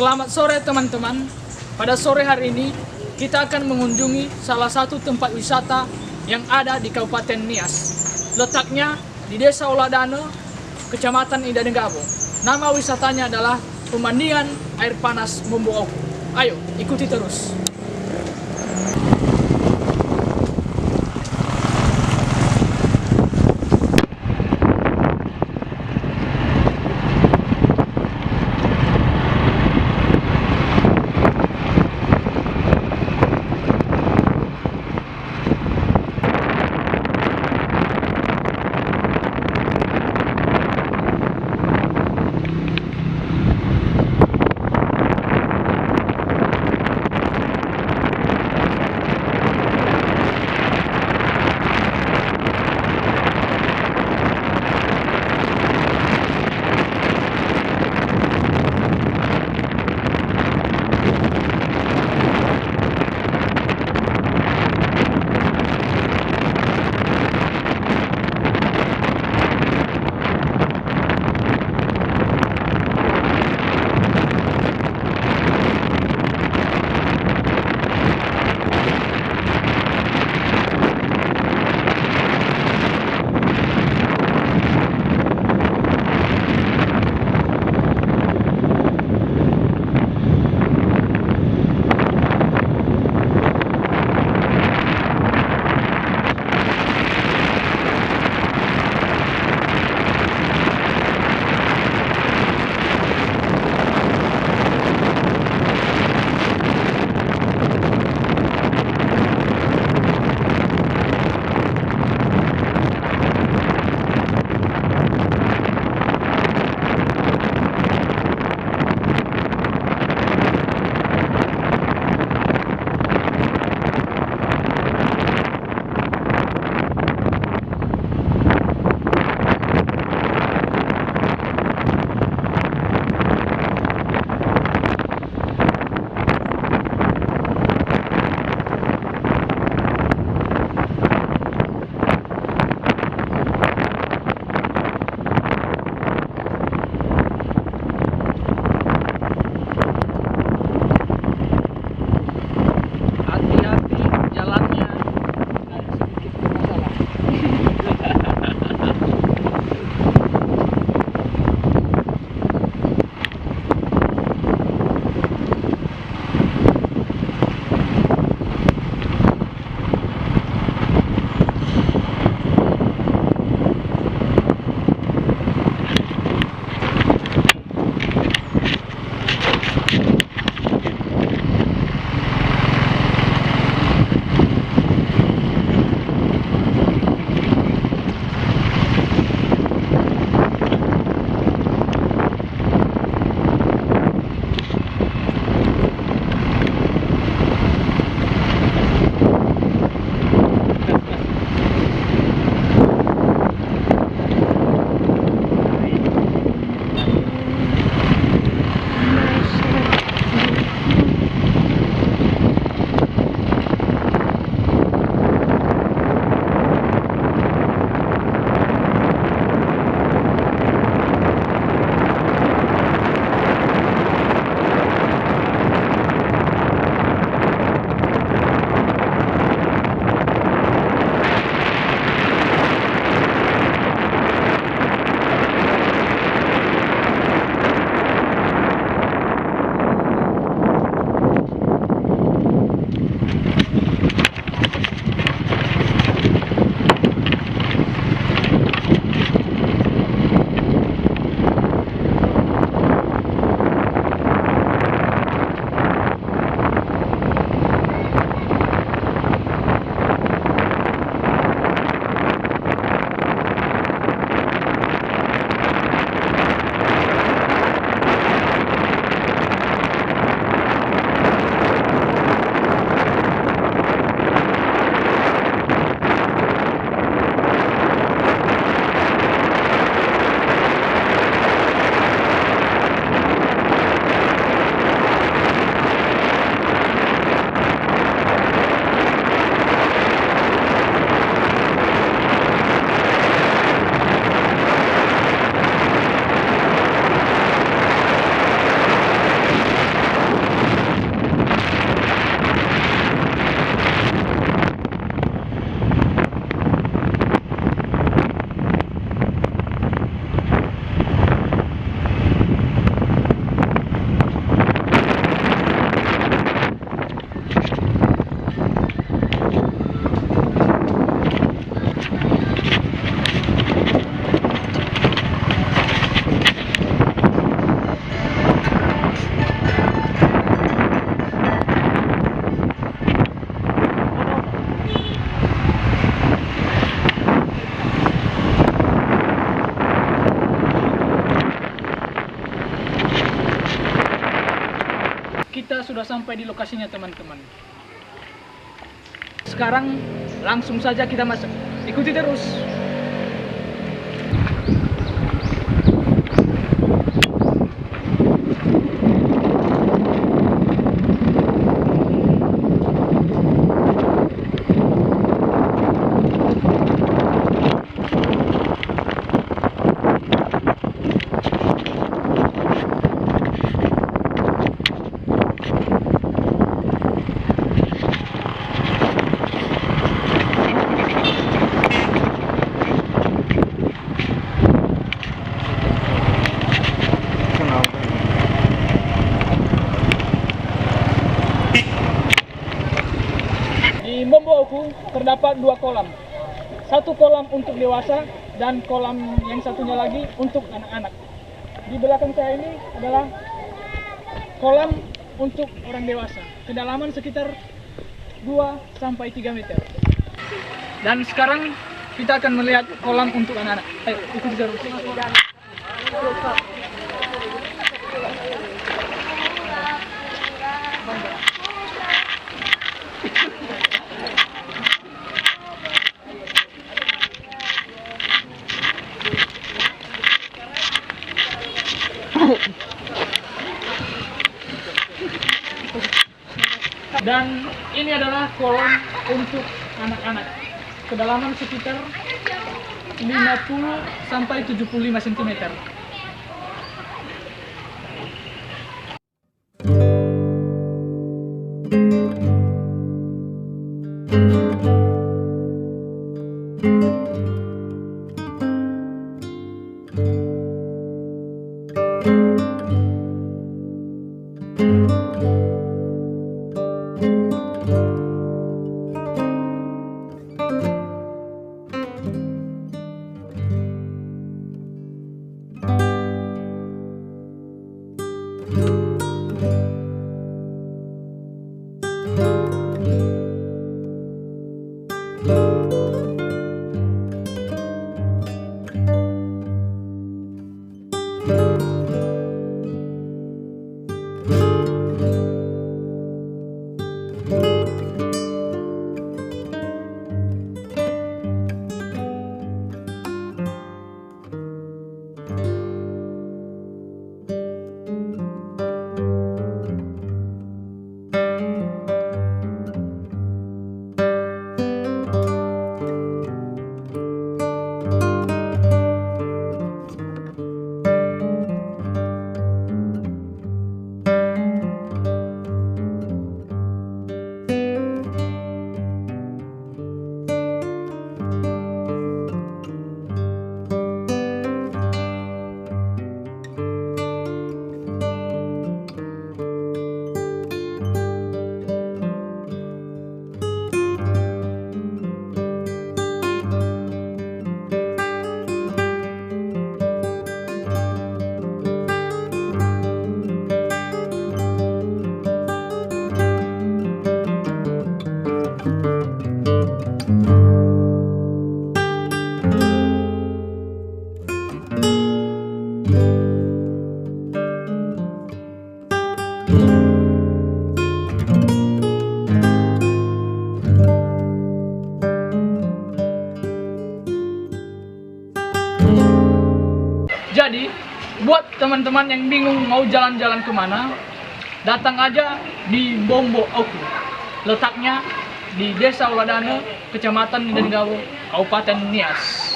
Selamat sore teman-teman. Pada sore hari ini kita akan mengunjungi salah satu tempat wisata yang ada di Kabupaten Nias. Letaknya di Desa Oladane, Kecamatan Indah-Dengabo. Nama wisatanya adalah Pemandian Air Panas Mombo Oku. Ayo, ikuti terus. kita sudah sampai di lokasinya teman-teman. Sekarang langsung saja kita masuk. Ikuti terus. Di Momboku terdapat 2 kolam. Satu kolam untuk dewasa dan kolam yang satunya lagi untuk anak-anak. Di belakang saya ini adalah kolam untuk orang dewasa. Kedalaman sekitar 2-3 meter. Dan sekarang kita akan melihat kolam untuk anak-anak. Ayo, ikuti terus. Dan ini adalah kolam untuk anak-anak. Kedalaman sekitar 50-75 cm. Jadi, buat teman-teman yang bingung mau jalan-jalan kemana, datang aja di Momboku. Letaknya di Desa Uladane, Kecamatan Nidenggawo, Kabupaten Nias.